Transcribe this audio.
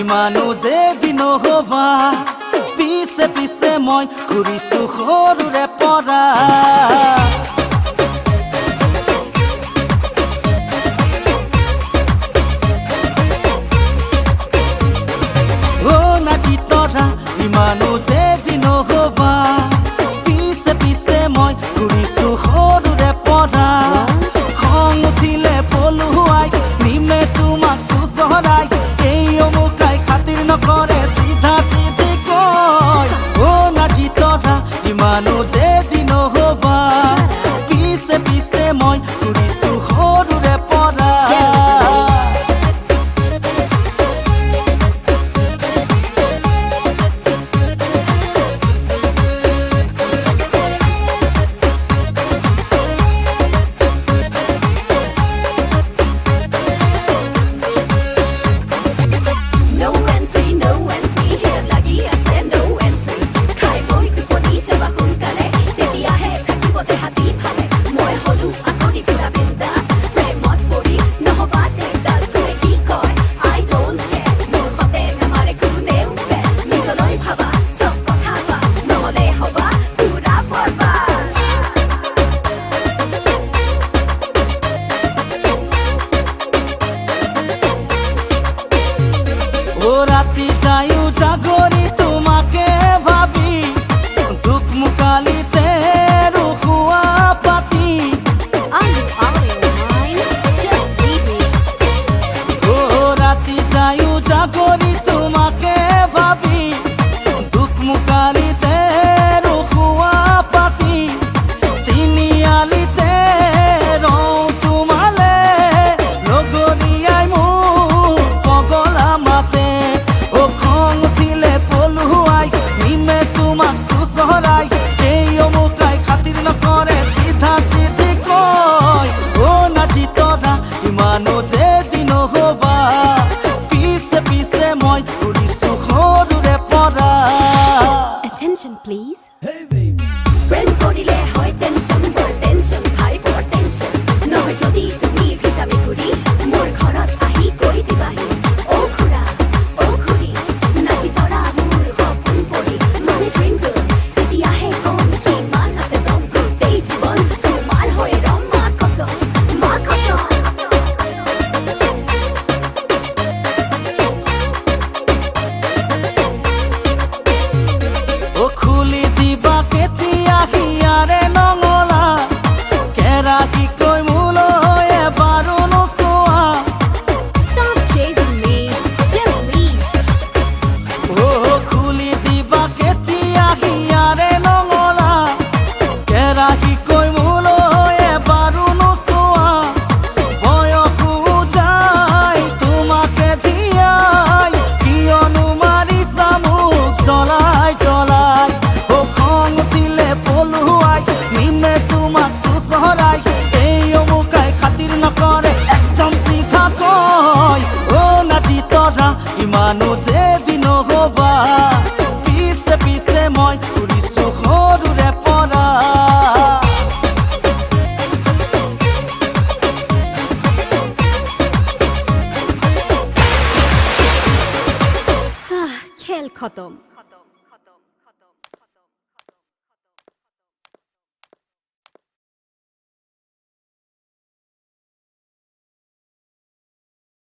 ইমানো যে দিন হবা পিছে পিছে মই ঘূৰিছো সৰুৰে পৰা ইমানো যে দিন হবা পিছে পিছে মই ঘূৰিছো সৰুৰে পৰা খং উঠিলে পলুৱাই নিমে তোমাক চুচৰাই এই অমুকাই খাতিৰ নকৰে চিধা চিধি কয় নাজি তৰা ইমানো যে দিন হবা পিছে পিছে মই ঘূৰিছো সৰুৰে পৰা রাতি যায়ু জাগরি তোমাকে ভাবি দুঃখ মুকালিতে রুকুয়া পাতি রাতি যায়ু জাগরি তোমাকে ভাবি দুঃখ মুকালিতে রুকুয়া পাতি তিনি আলিতে রও তোমালে লগরিয়াই মু পগলা মাতে ইমানো যে দিন হবা পিছে পিছে মই ঘূৰিছো সৰুৰে পৰা Attention please. Hey baby. প্ৰেম কৰিলে হয় টেনশন বৰ টেনশন হাই বৰ টেনশন নহয় যদি তুমি ভিটামি ঘূৰি মোৰ ঘৰত আহি কৈ দিবাহি অ খুৰা অ খুৰী নাচি তৰা মোৰ সপোন পৰি মানে ড্ৰিম গাৰ্ল এতিয়াহে কম কিমান আছে দম গোটেই জীৱন তোমাৰ হৈ ৰম মা কসম খুলি দিবা কেতিয়া হিয়াৰে নঙলা কেৰা কি কৈ মোলৈ এবাৰো নোচোৱা Stop chasing me, just leave. খুলি দিবা কেতিয়া হিয়াৰে নঙলা কেৰা কি কৈ মোলৈ এবাৰো নোচোৱা বয়সো যায় তোমাকে ধিয়াই কিয়নো মাৰিছা মোক জ্বলাই জ্বলাই খং উঠিলে পলুৱাই নিমে তোমাক চুচৰাই এই অমুকাই খাতিৰ নকৰে একদম চিধা কয় নাজি তৰা ইমানো যে দিন হবা পিছে পিছে মই ঘূৰিছো সৰুৰে পৰা খেল খতম